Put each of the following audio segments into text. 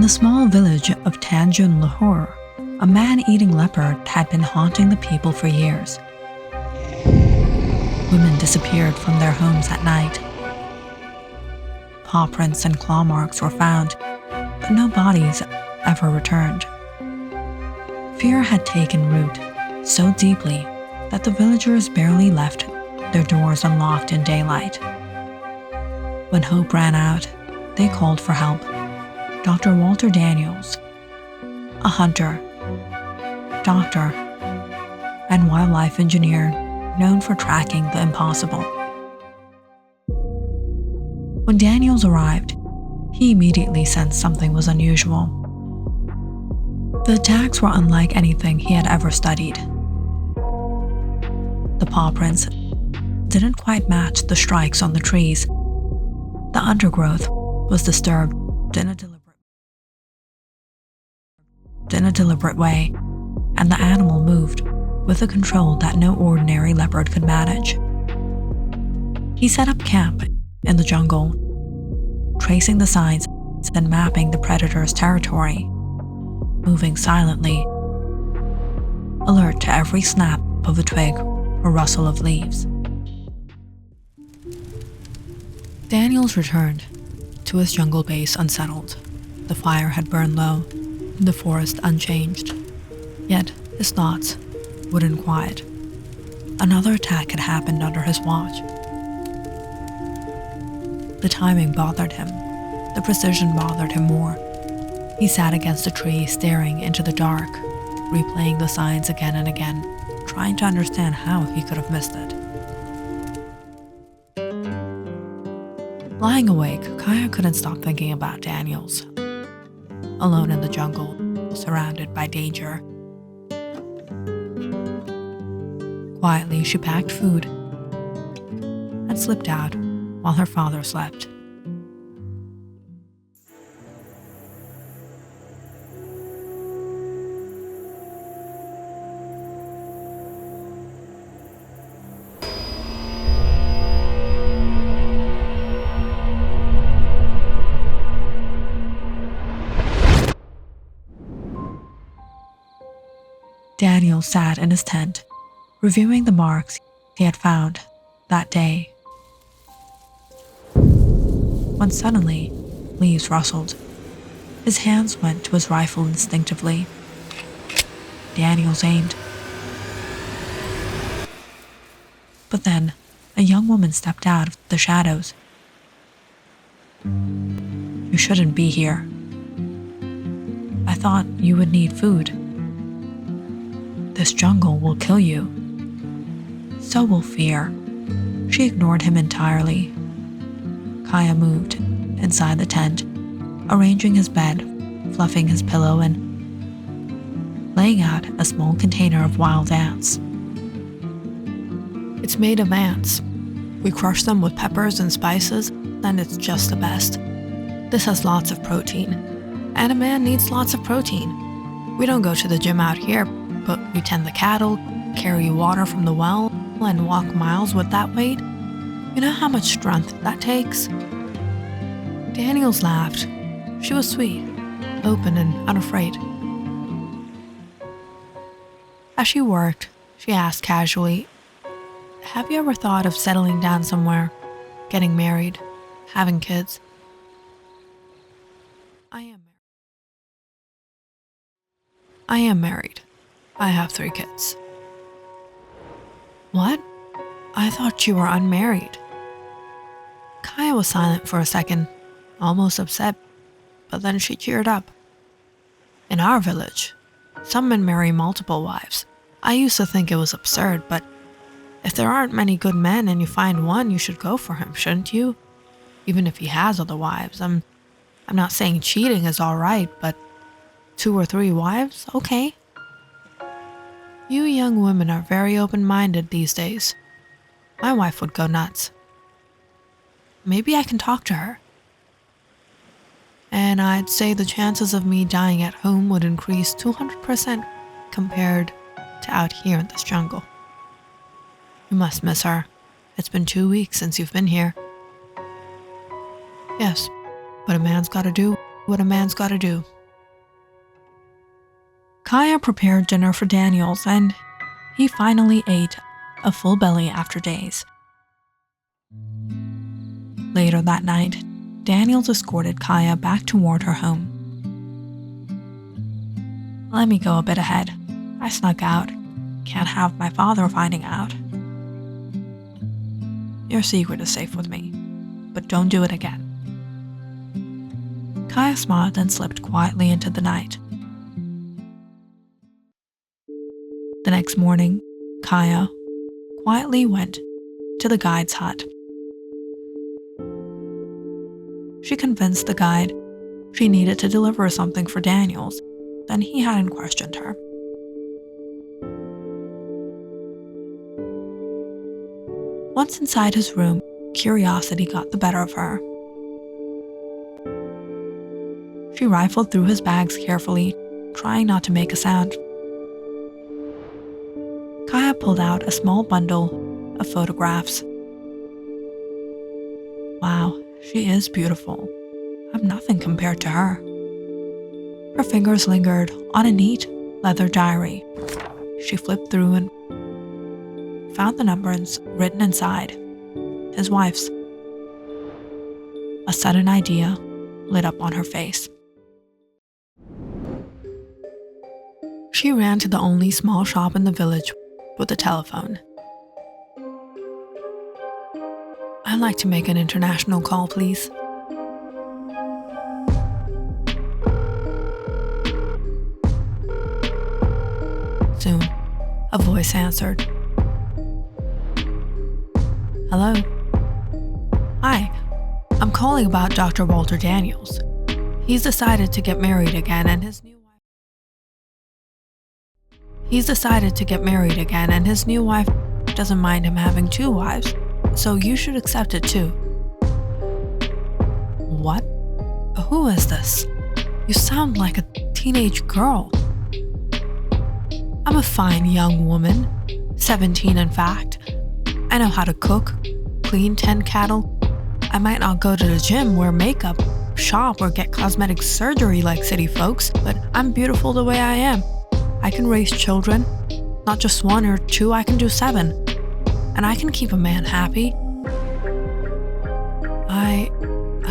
the small village of Tanjung Luhur, a man-eating leopard had been haunting the people for years. Women disappeared from their homes at night. Paw prints and claw marks were found, but no bodies ever returned. Fear had taken root so deeply that the villagers barely left their doors unlocked in daylight. When hope ran out, they called for help. Dr. Walter Daniels, a hunter, doctor, and wildlife engineer known for tracking the impossible. When Daniels arrived, he immediately sensed something was unusual. The attacks were unlike anything he had ever studied. The paw prints didn't quite match the strikes on the trees. The undergrowth was disturbed in a deliberate way, and the animal moved with a control that no ordinary leopard could manage. He set up camp in the jungle, tracing the signs and mapping the predator's territory, moving silently, alert to every snap of a twig or rustle of leaves. Daniels returned to his jungle base unsettled. The fire had burned low, the forest unchanged. Yet his thoughts wouldn't quiet. Another attack had happened under his watch. The timing bothered him. The precision bothered him more. He sat against a tree, staring into the dark, replaying the signs again and again, trying to understand how he could have missed it. Lying awake, Kaya couldn't stop thinking about Daniels. Alone in the jungle, surrounded by danger. Quietly, she packed food and slipped out while her father slept. Daniel sat in his tent, reviewing the marks he had found that day, when suddenly leaves rustled. His hands went to his rifle instinctively. Daniels aimed. But then a young woman stepped out of the shadows. "You shouldn't be here. I thought you would need food. This jungle will kill you. So will fear." She ignored him entirely. Kaya moved inside the tent, arranging his bed, fluffing his pillow, and laying out a small container of wild ants. "It's made of ants. We crush them with peppers and spices, and it's just the best. This has lots of protein, and a man needs lots of protein. We don't go to the gym out here, but we tend the cattle, carry water from the well, and walk miles with that weight. You know how much strength that takes?" Daniels laughed. She was sweet, open, and unafraid. As she worked, she asked casually, "Have you ever thought of settling down somewhere, getting married, having kids?" I am married. I have 3 kids." "What? I thought you were unmarried." Kaya was silent for a second, almost upset, but then she cheered up. "In our village, some men marry multiple wives. I used to think it was absurd, but if there aren't many good men and you find one, you should go for him, shouldn't you? Even if he has other wives. I'm not saying cheating is all right, but 2 or 3 wives? Okay. You young women are very open-minded these days. My wife would go nuts. Maybe I can talk to her. And I'd say the chances of me dying at home would increase 200% compared to out here in this jungle. You must miss her. It's been 2 weeks since you've been here." "Yes, but a man's gotta do what a man's gotta do." Kaya prepared dinner for Daniels, and he finally ate a full belly after days. Later that night, Daniels escorted Kaya back toward her home. "Let me go a bit ahead. I snuck out. Can't have my father finding out. Your secret is safe with me, but don't do it again." Kaya smiled and slipped quietly into the night. The next morning, Kaya quietly went to the guide's hut. She convinced the guide she needed to deliver something for Daniels, and he hadn't questioned her. Once inside his room, curiosity got the better of her. She rifled through his bags carefully, trying not to make a sound. Kaya pulled out a small bundle of photographs. Wow, she is beautiful. I'm nothing compared to her. Her fingers lingered on a neat leather diary. She flipped through and found the numbers written inside. His wife's. A sudden idea lit up on her face. She ran to the only small shop in the village with a telephone. "I'd like to make an international call, please." Soon, a voice answered. "Hello? Hi, I'm calling about Dr. Walter Daniels. He's decided to get married again and his new wife doesn't mind him having 2 wives, so you should accept it too." "What? Who is this? You sound like a teenage girl." "I'm a fine young woman, 17 in fact. I know how to cook, clean 10 cattle. I might not go to the gym, wear makeup, shop, or get cosmetic surgery like city folks, but I'm beautiful the way I am. I can raise children, not just 1 or 2, I can do 7. And I can keep a man happy." I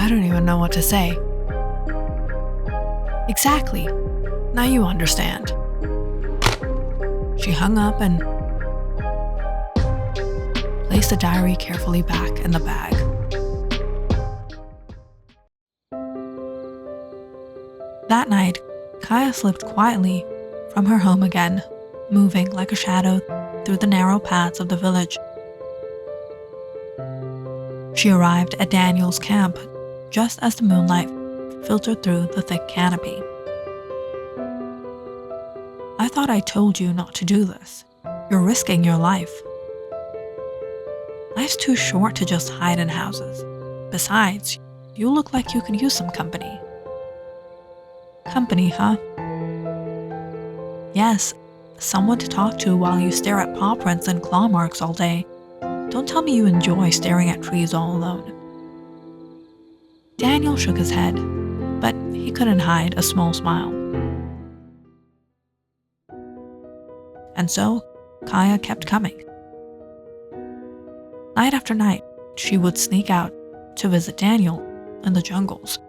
don't even know what to say. "Exactly. Now you understand." She hung up and placed the diary carefully back in the bag. That night, Kaya slipped quietly from her home again, moving like a shadow through the narrow paths of the village. She arrived at Daniel's camp just as the moonlight filtered through the thick canopy. "I thought I told you not to do this. You're risking your life. Life's too short to just hide in houses. Besides, you look like you could use some company." "Company, huh?" "Yes, someone to talk to while you stare at paw prints and claw marks all day. Don't tell me you enjoy staring at trees all alone." Daniel shook his head, but he couldn't hide a small smile. And so, Kaya kept coming. Night after night, she would sneak out to visit Daniel in the jungles,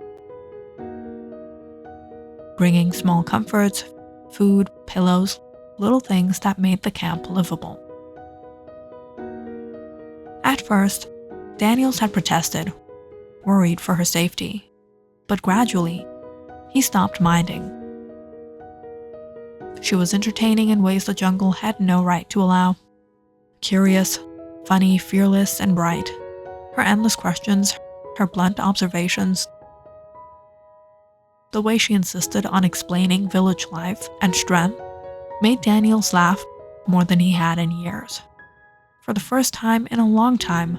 bringing small comforts, food, pillows, little things that made the camp livable. At first, Daniels had protested, worried for her safety, but gradually, he stopped minding. She was entertaining in ways the jungle had no right to allow. Curious, funny, fearless, and bright. Her endless questions, her blunt observations, the way she insisted on explaining village life and strength made Daniels laugh more than he had in years. For the first time in a long time,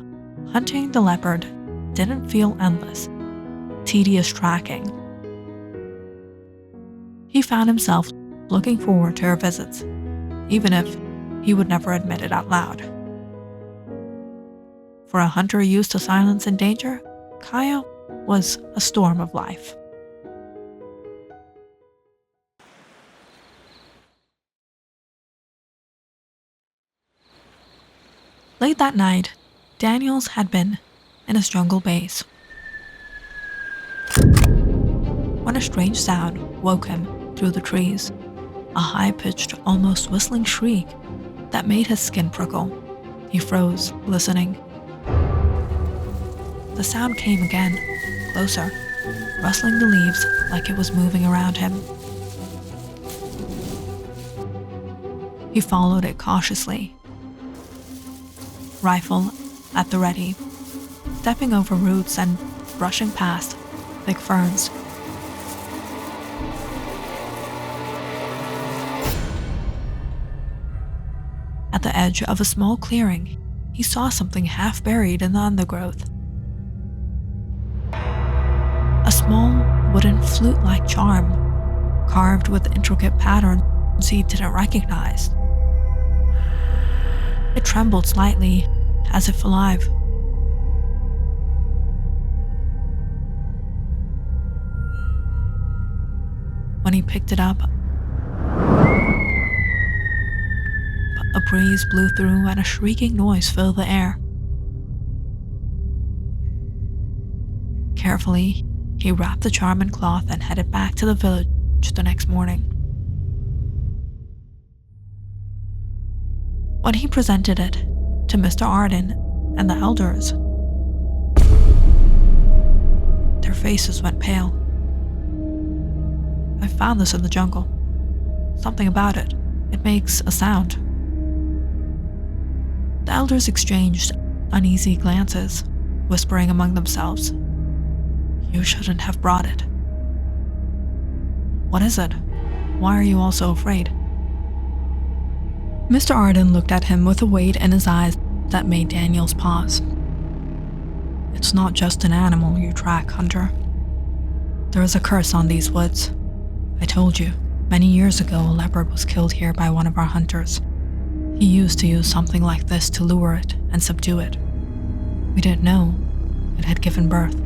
hunting the leopard didn't feel endless, tedious tracking. He found himself looking forward to her visits, even if he would never admit it out loud. For a hunter used to silence and danger, Kaya was a storm of life. Late that night, Daniels had been in his jungle base when a strange sound woke him through the trees, a high-pitched, almost whistling shriek that made his skin prickle. He froze, listening. The sound came again, closer, rustling the leaves like it was moving around him. He followed it cautiously, rifle at the ready, stepping over roots and brushing past thick ferns. At the edge of a small clearing, he saw something half buried in the undergrowth. A small wooden flute-like charm, carved with intricate patterns he didn't recognize. It trembled slightly, as if alive. When he picked it up, a breeze blew through and a shrieking noise filled the air. Carefully, he wrapped the charm in cloth and headed back to the village the next morning. When he presented it to Mr. Ardan and the elders, their faces went pale. "I found this in the jungle. Something about it. It makes a sound." The elders exchanged uneasy glances, whispering among themselves, "You shouldn't have brought it." "What is it? Why are you all so afraid?" Mr. Ardan looked at him with a weight in his eyes that made Daniels pause. "It's not just an animal you track, Hunter. There is a curse on these woods. I told you, many years ago a leopard was killed here by one of our hunters. He used to use something like this to lure it and subdue it. We didn't know it had given birth.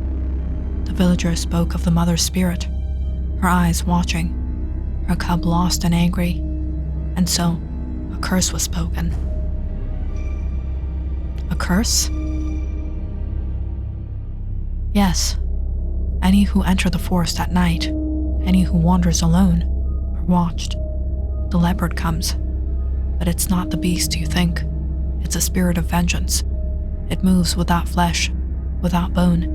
The villagers spoke of the mother's spirit, her eyes watching, her cub lost and angry, and so a curse was spoken." "A curse?" "Yes. Any who enter the forest at night, any who wanders alone, are watched. The leopard comes, but it's not the beast you think. It's a spirit of vengeance. It moves without flesh, without bone.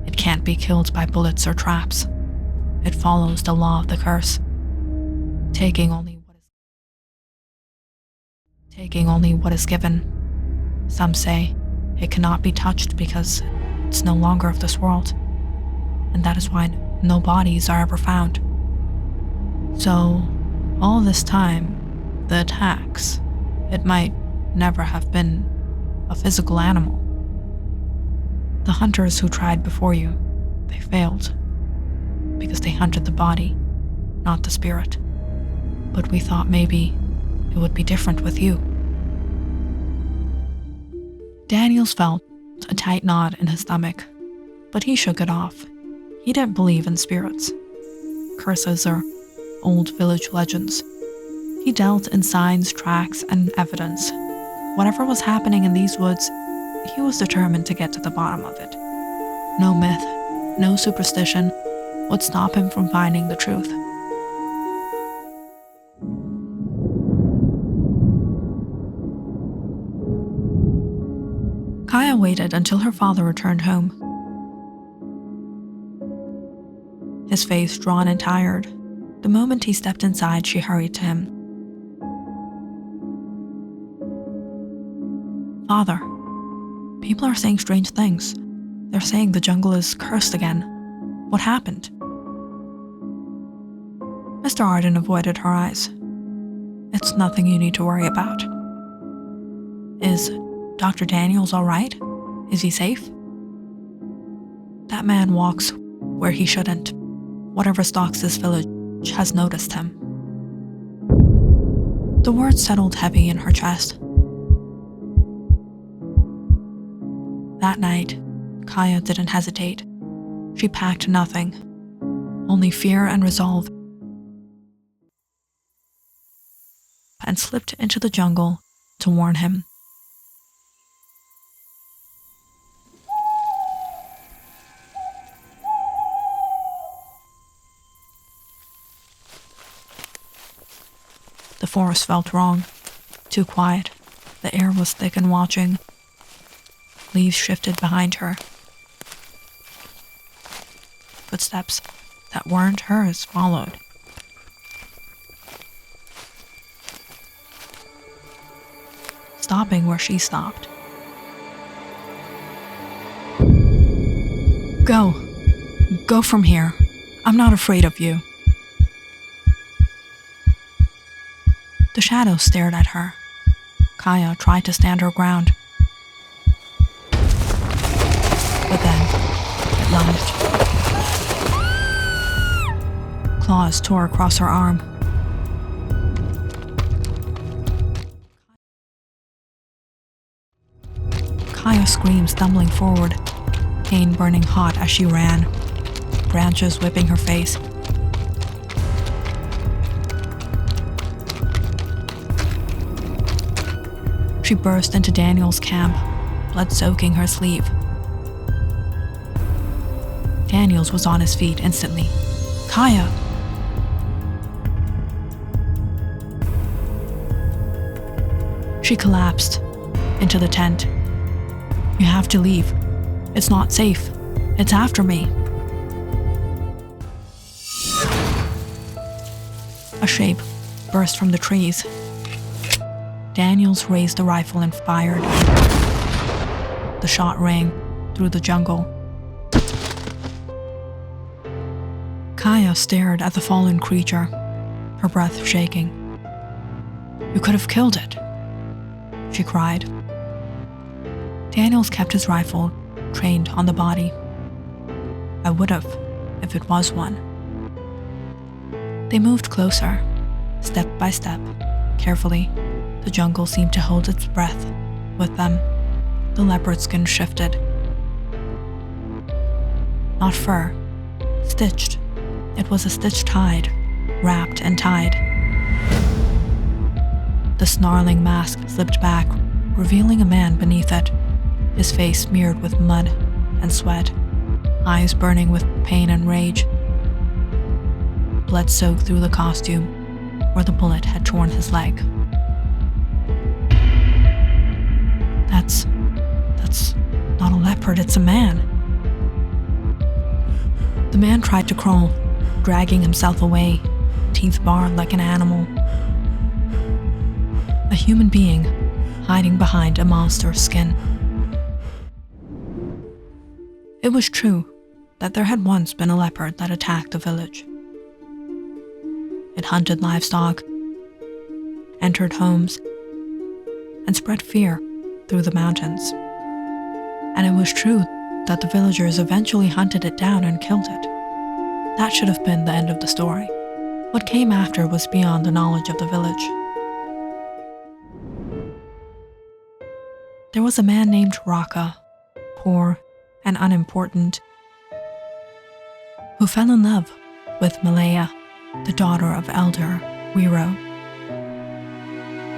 It can't be killed by bullets or traps. It follows the law of the curse, taking only what is given. Some say it cannot be touched because it's no longer of this world, and that is why no bodies are ever found. So, all this time, the attacks, it might never have been a physical animal. The hunters who tried before you, they failed, because they hunted the body, not the spirit. But we thought maybe it would be different with you." Daniels felt a tight knot in his stomach, but he shook it off. He didn't believe in spirits. Curses are old village legends. He dealt in signs, tracks, and evidence. Whatever was happening in these woods, he was determined to get to the bottom of it. No myth, no superstition would stop him from finding the truth. Kaya waited until her father returned home. His face drawn and tired. The moment he stepped inside, she hurried to him. "Father, people are saying strange things. They're saying the jungle is cursed again. What happened?" Mr. Ardan avoided her eyes. "It's nothing you need to worry about." "Is Dr. Daniels all right? Is he safe?" "That man walks where he shouldn't. Whatever stalks this village has noticed him." The words settled heavy in her chest. That night, Kaya didn't hesitate. She packed nothing, only fear and resolve, and slipped into the jungle to warn him. The forest felt wrong. Too quiet. The air was thick and watching. Leaves shifted behind her. Footsteps that weren't hers followed. Stopping where she stopped. Go. Go from here. I'm not afraid of you. The shadows stared at her. Kaya tried to stand her ground. But then, it lunged. Claws tore across her arm. Kaya screamed, stumbling forward, pain burning hot as she ran, branches whipping her face. She burst into Daniel's camp, blood soaking her sleeve. Daniels was on his feet instantly. Kaya! She collapsed into the tent. You have to leave. It's not safe. It's after me. A shape burst from the trees. Daniels raised the rifle and fired. The shot rang through the jungle. Kaya stared at the fallen creature, her breath shaking. You could have killed it, she cried. Daniels kept his rifle trained on the body. I would have, if it was one. They moved closer, step by step, carefully. The jungle seemed to hold its breath with them. The leopard skin shifted. Not fur, stitched. It was a stitched hide, wrapped and tied. The snarling mask slipped back, revealing a man beneath it, his face smeared with mud and sweat, eyes burning with pain and rage. Blood soaked through the costume where the bullet had torn his leg. That's not a leopard, it's a man. The man tried to crawl, dragging himself away, teeth bared like an animal. A human being hiding behind a monster's skin. It was true that there had once been a leopard that attacked the village. It hunted livestock, entered homes, and spread fear through the mountains. And it was true that the villagers eventually hunted it down and killed it. That should have been the end of the story. What came after was beyond the knowledge of the village. There was a man named Raka, poor and unimportant, who fell in love with Malaya, the daughter of Elder Wiro.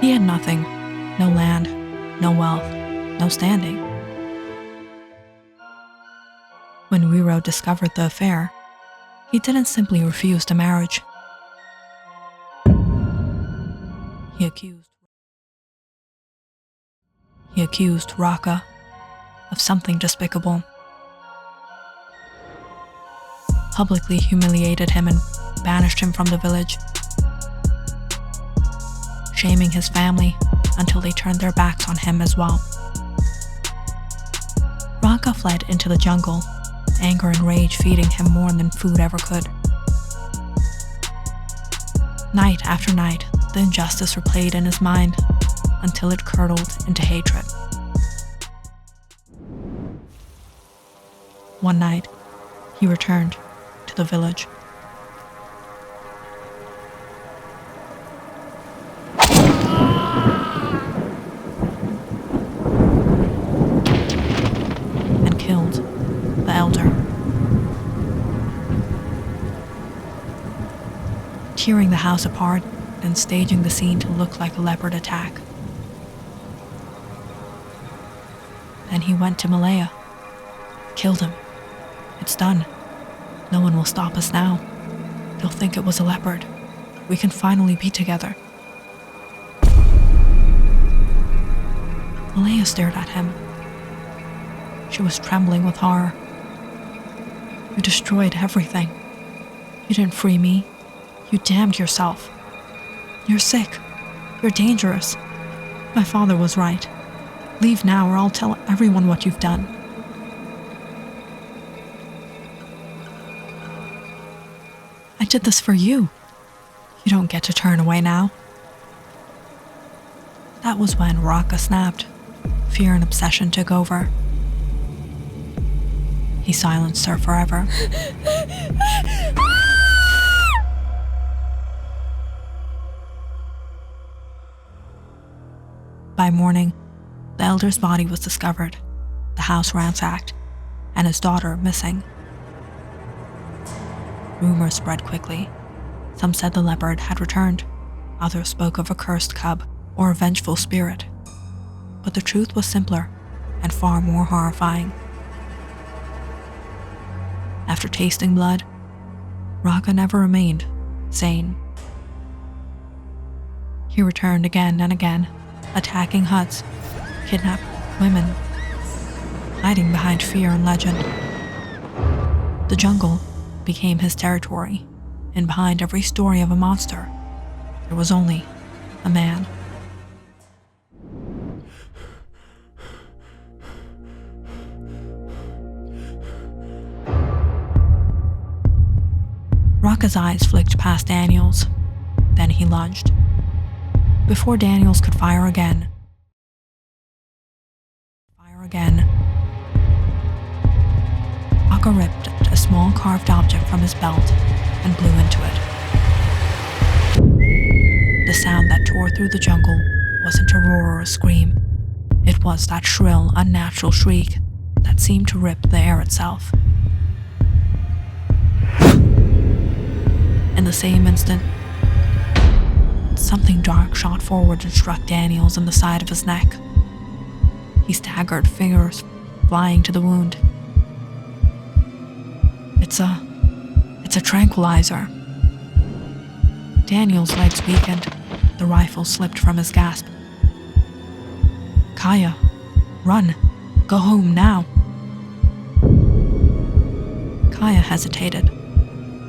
He had nothing, no land, no wealth, no standing. When Wiro discovered the affair, he didn't simply refuse the marriage. He accused Raka of something despicable, publicly humiliated him and banished him from the village, shaming his family until they turned their backs on him as well. Raka fled into the jungle, anger and rage feeding him more than food ever could. Night after night, the injustice replayed in his mind until it curdled into hatred. One night, he returned to the village. And killed the elder. Tearing the house apart and staging the scene to look like a leopard attack. Then he went to Malaya, killed him. It's done. No one will stop us now. They'll think it was a leopard. We can finally be together. Malaya stared at him. She was trembling with horror. You destroyed everything. You didn't free me. You damned yourself. You're sick. You're dangerous. My father was right. Leave now or I'll tell everyone what you've done. I did this for you. You don't get to turn away now. That was when Raka snapped. Fear and obsession took over. He silenced her forever. By morning, the elder's body was discovered, the house ransacked, and his daughter missing. Rumors spread quickly. Some said the leopard had returned. Others spoke of a cursed cub or a vengeful spirit. But the truth was simpler and far more horrifying. After tasting blood, Raka never remained sane. He returned again and again, attacking huts, kidnapping women, hiding behind fear and legend. The jungle became his territory, and behind every story of a monster, there was only a man. Raka's eyes flicked past Daniel's. Then he lunged. Before Daniels could fire again, Raka ripped a small carved object from his belt and blew into it. The sound that tore through the jungle wasn't a roar or a scream. It was that shrill, unnatural shriek that seemed to rip the air itself. In the same instant, something dark shot forward and struck Daniels in the side of his neck. He staggered, fingers flying to the wound. It's a tranquilizer. Daniel's legs weakened. The rifle slipped from his grasp. Kaya, run. Go home now. Kaya hesitated,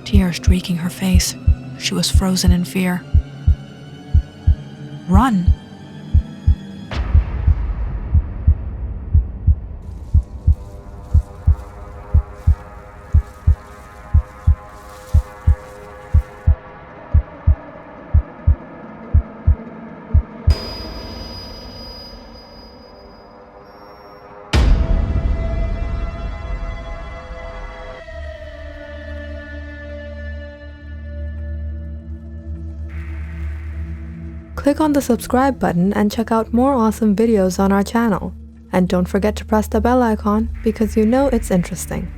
tears streaking her face. She was frozen in fear. Run! Click on the subscribe button and check out more awesome videos on our channel. And don't forget to press the bell icon because you know it's interesting.